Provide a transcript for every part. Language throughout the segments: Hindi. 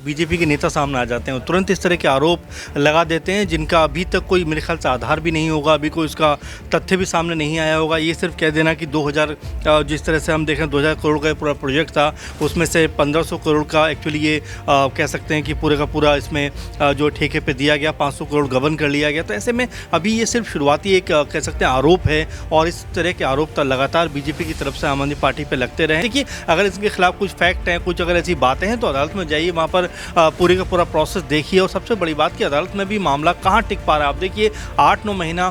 बीजेपी के नेता सामने आ जाते हैं, तुरंत इस तरह के आरोप लगा देते हैं जिनका अभी तक कोई मेरे ख्याल से आधार भी नहीं होगा, अभी कोई उसका तथ्य भी सामने नहीं आया होगा। ये सिर्फ कह देना कि 2000 जिस तरह से हम देखें 2000 करोड़ का पूरा प्रोजेक्ट था, उसमें से 1500 करोड़ का एक्चुअली ये कह सकते हैं कि पूरे का पूरा इसमें जो ठेके पे दिया गया, 500 करोड़ गबन कर लिया गया। तो ऐसे में अभी ये सिर्फ शुरुआती एक कह सकते हैं आरोप है और इस तरह के आरोप तो लगातार बीजेपी की तरफ से आम आदमी पार्टी पे लगते रहे। देखिए, अगर इसके खिलाफ कुछ फैक्ट हैं, कुछ अगर ऐसी बातें हैं तो अदालत में जाइए, वहाँ पर पूरे का पूरा प्रोसेस देखिए। और सबसे बड़ी बात कि अदालत में भी मामला कहाँ टिक पा रहा है। आप देखिए 8-9 महीना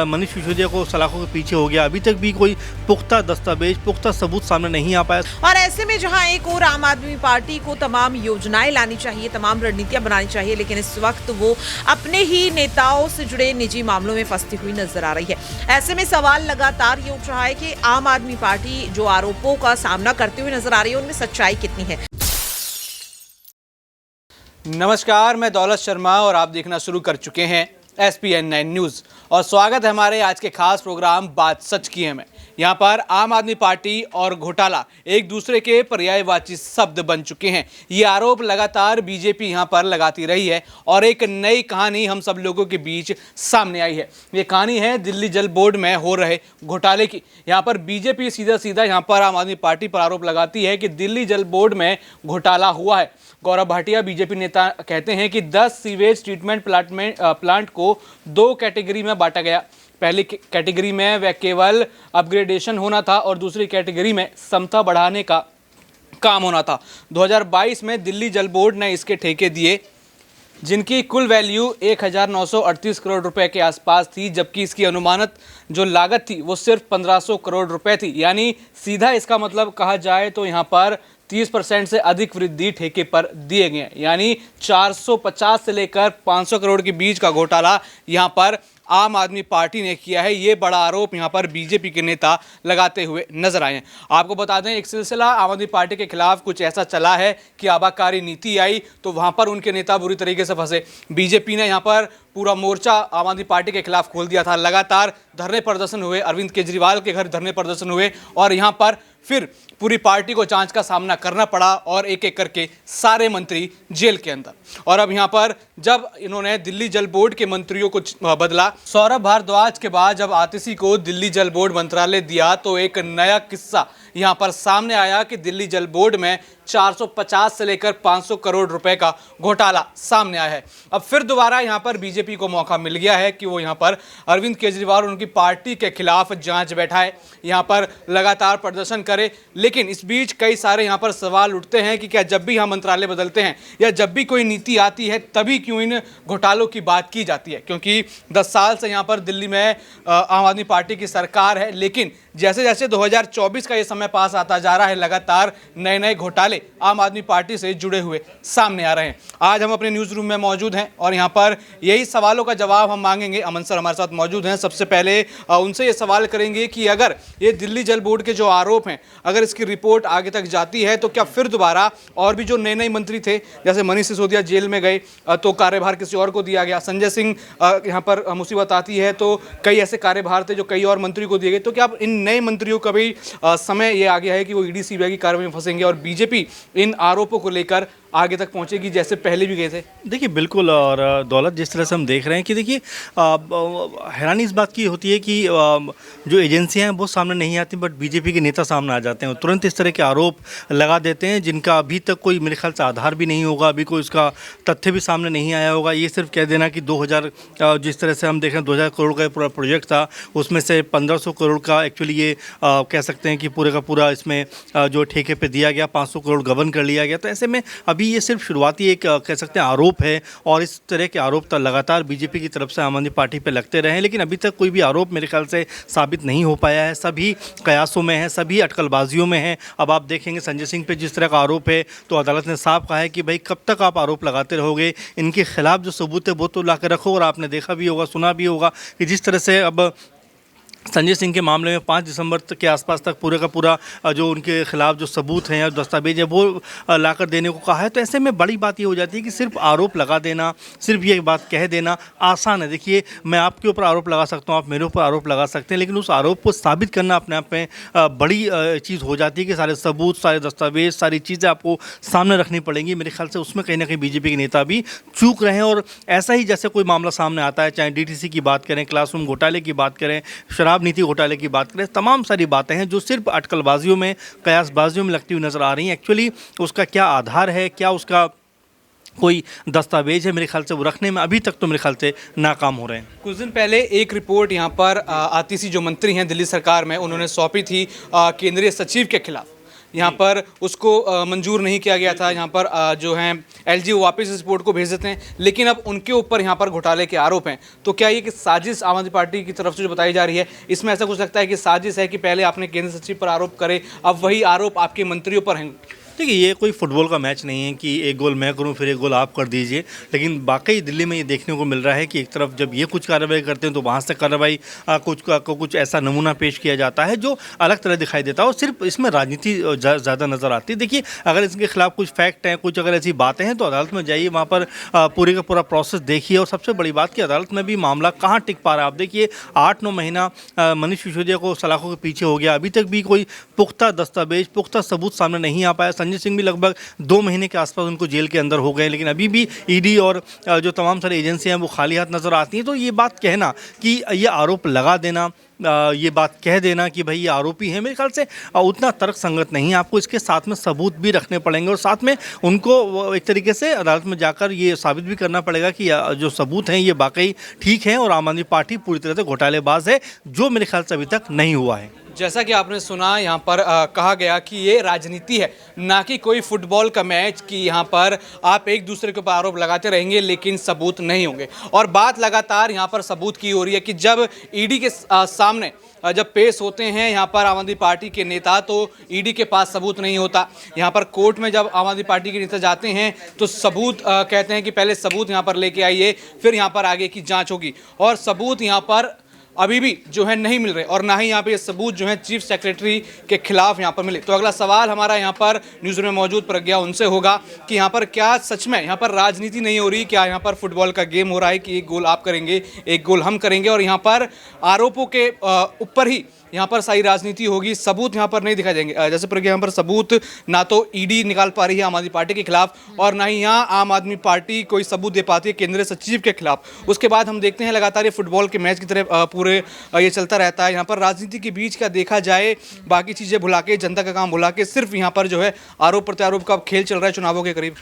मनीष सिसोदिया को सलाखों के पीछे हो गया, अभी तक भी कोई पुख्ता दस्तावेज, पुख्ता सबूत सामने नहीं आ पाया। और ऐसे में जहां एक और आम आदमी पार्टी को तमाम योजनाएं लानी चाहिए, तमाम रणनीतियां बनानी चाहिए, लेकिन इस वक्त वो अपने ही नेताओं से जुड़े निजी मामलों में फंसती हुई नजर आ रही है। ऐसे में सवाल लगातार ये उठ रहा है कि आम आदमी पार्टी जो आरोपों का सामना करते हुए नजर आ रही है, उनमें सच्चाई कितनी है। नमस्कार, मैं दौलत शर्मा और आप देखना शुरू कर चुके हैं SPN9 न्यूज़ और स्वागत है हमारे आज के खास प्रोग्राम बात सच की है में। यहाँ पर आम आदमी पार्टी और घोटाला एक दूसरे के पर्यायवाची शब्द बन चुके हैं। ये आरोप लगातार बीजेपी यहाँ पर लगाती रही है और एक नई कहानी हम सब लोगों के बीच सामने आई है। ये कहानी है दिल्ली जल बोर्ड में हो रहे घोटाले की। यहाँ पर बीजेपी सीधा सीधा यहाँ पर आम आदमी पार्टी पर आरोप लगाती है कि दिल्ली जल बोर्ड में घोटाला हुआ है। गौरव भाटिया बीजेपी नेता कहते हैं कि 10 सीवेज ट्रीटमेंट प्लांट को 2 कैटेगरी में बांटा गया। पहली कैटेगरी में वह केवल अपग्रेडेशन होना था और दूसरी कैटेगरी में क्षमता बढ़ाने का काम होना था। 2022 में दिल्ली जल बोर्ड ने इसके ठेके दिए जिनकी कुल वैल्यू 1938 करोड़ रुपए के आसपास थी, जबकि इसकी अनुमानित जो लागत थी वो सिर्फ 1500 करोड़ रुपए थी। यानी सीधा इसका मतलब कहा जाए तो यहाँ पर 30% से अधिक वृद्धि ठेके पर दिए गए। यानी 450 से लेकर 500 करोड़ के बीच का घोटाला यहाँ पर आम आदमी पार्टी ने किया है। ये बड़ा आरोप यहाँ पर बीजेपी के नेता लगाते हुए नजर आए हैं। आपको बता दें, एक सिलसिला आम आदमी पार्टी के खिलाफ कुछ ऐसा चला है कि आबाकारी नीति आई तो वहाँ पर उनके नेता बुरी तरीके से फंसे। बीजेपी ने यहाँ पर पूरा मोर्चा आम आदमी पार्टी के खिलाफ खोल दिया था। लगातार धरने प्रदर्शन हुए, अरविंद केजरीवाल के घर धरने प्रदर्शन हुए और यहाँ पर फिर पूरी पार्टी को जांच का सामना करना पड़ा और एक एक करके सारे मंत्री जेल के अंदर। और अब यहाँ पर जब इन्होंने दिल्ली जल बोर्ड के मंत्रियों को बदला, सौरभ भारद्वाज के बाद जब आतिशी को दिल्ली जल बोर्ड मंत्रालय दिया तो एक नया किस्सा यहाँ पर सामने आया कि दिल्ली जल बोर्ड में 450 से लेकर 500 करोड़ रुपए का घोटाला सामने आया है। अब फिर दोबारा यहाँ पर बीजेपी को मौका मिल गया है कि वो यहाँ पर अरविंद केजरीवाल और उनकी पार्टी के खिलाफ जांच बैठाए, यहाँ पर लगातार प्रदर्शन करे। लेकिन इस बीच कई सारे यहाँ पर सवाल उठते हैं कि क्या जब भी यहाँ मंत्रालय बदलते हैं या जब भी कोई नीति आती है तभी क्यों इन घोटालों की बात की जाती है, क्योंकि 10 साल से यहाँ पर दिल्ली में आम आदमी पार्टी की सरकार है। लेकिन जैसे जैसे 2024 का ये समय पास आता जा रहा है, लगातार नए नए घोटाले आम आदमी पार्टी से जुड़े हुए सामने आ रहे हैं। आज हम अपने न्यूज़ रूम में मौजूद हैं और यहाँ पर यही सवालों का जवाब हम मांगेंगे। अमन सर हमारे साथ मौजूद हैं। सबसे पहले उनसे ये सवाल करेंगे कि अगर ये दिल्ली जल बोर्ड के जो आरोप हैं, अगर इसकी रिपोर्ट आगे तक जाती है तो क्या फिर दोबारा और भी जो नए नए मंत्री थे, जैसे मनीष सिसोदिया जेल में गए तो कार्यभार किसी और को दिया गया, संजय सिंह यहाँ पर मुसीबत आती है तो कई ऐसे कार्यभार थे जो कई और मंत्री को दिए गए, तो क्या अब इन नए मंत्रियों का भी समय ये आ गया है कि वो ईडी सीबीआई की कार्रवाई में फंसेंगे और बीजेपी इन आरोपों को लेकर आगे तक पहुंचेगी जैसे पहले भी गए थे? देखिए बिल्कुल, और दौलत जिस तरह से हम देख रहे हैं कि देखिए हैरानी इस बात की होती है कि जो एजेंसियां हैं वो सामने नहीं आती, बट बीजेपी के नेता सामने आ जाते हैं, तुरंत इस तरह के आरोप लगा देते हैं जिनका अभी तक कोई मेरे ख्याल से आधार भी नहीं होगा, अभी कोई उसका तथ्य भी सामने नहीं आया होगा। ये सिर्फ कह देना कि 2000 जिस तरह से हम देख रहे हैं 2000 करोड़ का पूरा प्रोजेक्ट था, उसमें से 1500 करोड़ का एक्चुअली ये कह सकते हैं कि पूरे का पूरा इसमें जो ठेके पे दिया गया, 500 करोड़ गबन कर लिया गया। तो ऐसे में अभी ये सिर्फ शुरुआती एक कह सकते हैं आरोप है और इस तरह के आरोप तो लगातार बीजेपी की तरफ से आम आदमी पार्टी पे लगते रहे हैं, लेकिन अभी तक कोई भी आरोप मेरे ख्याल से साबित नहीं हो पाया है। सभी कयासों में है, सभी अटकलबाजियों में है। अब आप देखेंगे संजय सिंह पे जिस तरह का आरोप है तो अदालत ने साफ कहा है कि भाई कब तक आप आरोप लगाते रहोगे, इनके खिलाफ जो सबूत है वो तो ला कर रखो। और आपने देखा भी होगा, सुना भी होगा कि जिस तरह से अब संजय सिंह के मामले में 5 दिसंबर तक के आसपास तक पूरे का पूरा जो उनके खिलाफ जो सबूत हैं या दस्तावेज हैं वो लाकर देने को कहा है। तो ऐसे में बड़ी बात ये हो जाती है कि सिर्फ आरोप लगा देना, सिर्फ ये बात कह देना आसान है। देखिए, मैं आपके ऊपर आरोप लगा सकता हूँ, आप मेरे ऊपर आरोप लगा सकते हैं, लेकिन उस आरोप को साबित करना अपने आप में बड़ी चीज़ हो जाती है कि सारे सबूत, सारे दस्तावेज, सारी चीज़ें आपको सामने रखनी पड़ेंगी। मेरे ख्याल से उसमें कहीं ना कहीं बीजेपी के नेता भी चूक रहे हैं। और ऐसा ही जैसे कोई मामला सामने आता है, चाहे डीटीसी की बात करें, क्लासरूम घोटाले की बात करें, शराब नीति घोटाले की बात करें, तमाम सारी बातें हैं जो सिर्फ अटकलबाजियों में, कयासबाजियों में लगती हुई नजर आ रही हैं। एक्चुअली उसका क्या आधार है, क्या उसका कोई दस्तावेज है, मेरे ख्याल से वो रखने में अभी तक तो मेरे ख्याल से नाकाम हो रहे हैं। कुछ दिन पहले एक रिपोर्ट यहाँ पर आती सी जो मंत्री हैं दिल्ली सरकार में, उन्होंने सौंपी थी केंद्रीय सचिव के खिलाफ। यहाँ पर उसको मंजूर नहीं किया गया था। यहाँ पर जो हैं एलजी वो वापस इस रिपोर्ट को भेज देते हैं, लेकिन अब उनके ऊपर यहाँ पर घोटाले के आरोप हैं। तो क्या ये कि साजिश आम आदमी पार्टी की तरफ से जो बताई जा रही है, इसमें ऐसा कुछ लगता है कि साजिश है कि पहले आपने केंद्र सचिव पर आरोप करे, अब वही आरोप आपके मंत्रियों पर हैं? देखिए, ये कोई फुटबॉल का मैच नहीं है कि एक गोल मैं करूं फिर एक गोल आप कर दीजिए। लेकिन वाकई दिल्ली में ये देखने को मिल रहा है कि एक तरफ जब ये कुछ कार्रवाई करते हैं तो वहाँ से कार्रवाई कुछ ऐसा नमूना पेश किया जाता है जो अलग तरह दिखाई देता है और सिर्फ इसमें राजनीति ज़्यादा नज़र आती है। देखिए, अगर इसके खिलाफ कुछ फैक्ट हैं, कुछ अगर ऐसी बातें हैं तो अदालत में जाइए, वहाँ पर पूरे का पूरा प्रोसेस देखिए। और सबसे बड़ी बात कि अदालत में भी मामला कहाँ टिक पा रहा है। आप देखिए, 8-9 महीना मनीष सिसोदिया को सलाखों के पीछे हो गया, अभी तक भी कोई पुख्ता दस्तावेज, पुख्ता सबूत सामने नहीं आ पाया। संजय सिंह भी लगभग 2 महीने के आसपास उनको जेल के अंदर हो गए, लेकिन अभी भी ईडी और जो तमाम सारी एजेंसियां हैं वो खाली हाथ नज़र आती हैं। तो ये बात कहना कि ये आरोप लगा देना, ये बात कह देना कि भाई ये आरोपी है, मेरे ख्याल से उतना तर्क संगत नहीं है। आपको इसके साथ में सबूत भी रखने पड़ेंगे और साथ में उनको एक तरीके से अदालत में जाकर ये साबित भी करना पड़ेगा कि जो सबूत हैं ये वाकई ठीक हैं और आम आदमी पार्टी पूरी तरह से घोटालेबाज है, जो मेरे ख्याल से अभी तक नहीं हुआ है। जैसा कि आपने सुना, यहाँ पर कहा गया कि ये राजनीति है, ना कि कोई फुटबॉल का मैच कि यहाँ पर आप एक दूसरे के ऊपर आरोप लगाते रहेंगे लेकिन सबूत नहीं होंगे। और बात लगातार यहाँ पर सबूत की हो रही है कि जब ईडी के सामने जब पेश होते हैं यहाँ पर आम आदमी पार्टी के नेता, तो ईडी के पास सबूत नहीं होता। यहाँ पर कोर्ट में जब आम आदमी पार्टी के नेता जाते हैं तो सबूत कहते हैं कि पहले सबूत यहाँ पर लेके आइए, फिर यहाँ पर आगे की जाँच होगी। और सबूत यहाँ पर अभी भी जो है नहीं मिल रहे और ना ही यहाँ पे ये सबूत जो है चीफ सेक्रेटरी के खिलाफ यहाँ पर मिले। तो अगला सवाल हमारा यहाँ पर न्यूज़ में मौजूद प्रज्ञा उनसे होगा कि यहाँ पर क्या सच में यहाँ पर राजनीति नहीं हो रही, क्या यहाँ पर फुटबॉल का गेम हो रहा है कि एक गोल आप करेंगे, एक गोल हम करेंगे और यहाँ पर आरोपों के ऊपर ही यहाँ पर सारी राजनीति होगी, सबूत यहाँ पर नहीं दिखाई देंगे। जैसे प्रज्ञा, यहाँ पर सबूत ना तो ईडी निकाल पा रही है आम आदमी पार्टी के खिलाफ और ना ही यहाँ आम आदमी पार्टी कोई सबूत दे पाती है केंद्रीय सचिव के खिलाफ। उसके बाद हम देखते हैं लगातार ये फुटबॉल के मैच की तरह पूरे ये चलता रहता है। यहाँ पर राजनीति के बीच का देखा जाए, बाकी चीज़ें भुला के, जनता का काम भुला के सिर्फ यहाँ पर जो है आरोप प्रत्यारोप का खेल चल रहा है चुनावों के करीब।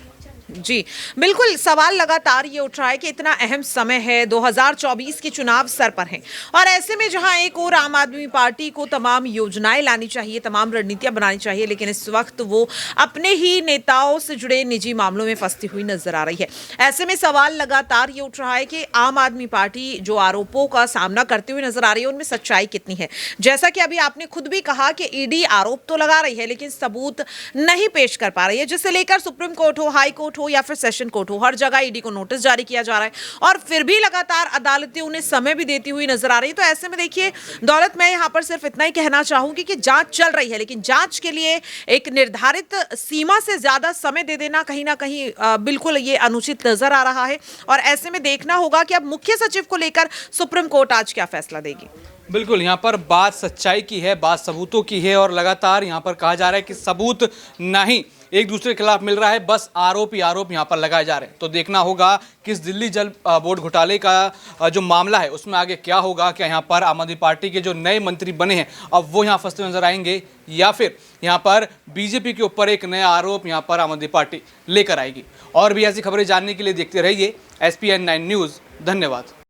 जी बिल्कुल, सवाल लगातार ये उठ रहा है कि इतना अहम समय है, 2024 के चुनाव सर पर हैं और ऐसे में जहां एक और आम आदमी पार्टी को तमाम योजनाएं लानी चाहिए, तमाम रणनीतियां बनानी चाहिए, लेकिन इस वक्त वो अपने ही नेताओं से जुड़े निजी मामलों में फंसती हुई नजर आ रही है। ऐसे में सवाल लगातार ये उठ रहा है कि आम आदमी पार्टी जो आरोपों का सामना करते हुए नजर आ रही है उनमें सच्चाई कितनी है। जैसा कि अभी आपने खुद भी कहा कि ईडी आरोप तो लगा रही है लेकिन सबूत नहीं पेश कर पा रही है, जिससे लेकर सुप्रीम कोर्ट हो, हाई कोर्ट हो या फिर सेशन कोर्ट हो, हर जगह ईडी को नोटिस जारी किया जा रहा है और फिर भी लगातार अदालतें उन्हें समय भी देती हुई नजर आ रही है। तो ऐसे में देखिए दौलत, मैं यहां पर सिर्फ इतना ही कहना चाहूंगी कि जांच चल रही है, लेकिन जांच के लिए एक निर्धारित सीमा से ज्यादा समय दे देना कहीं ना कहीं बिल्कुल ये अनुचित नजर आ रहा है और ऐसे में देखना होगा कि अब मुख्य सचिव को लेकर सुप्रीम कोर्ट आज क्या फैसला देगी। बिल्कुल, यहाँ पर बात सच्चाई की है, बात सबूतों की है और लगातार यहाँ पर कहा जा रहा है कि सबूत नहीं एक दूसरे के खिलाफ मिल रहा है, बस आरोप ही आरोप यहाँ पर लगाए जा रहे हैं। तो देखना होगा कि इस दिल्ली जल बोर्ड घोटाले का जो मामला है उसमें आगे क्या होगा। क्या यहाँ पर आम आदमी पार्टी के जो नए मंत्री बने हैं अब वो यहाँ फंसते नजर आएंगे या फिर यहाँ पर बीजेपी के ऊपर एक नया आरोप यहाँ पर आम आदमी पार्टी लेकर आएगी। और भी ऐसी खबरें जानने के लिए देखते रहिए SPN9 न्यूज़। धन्यवाद।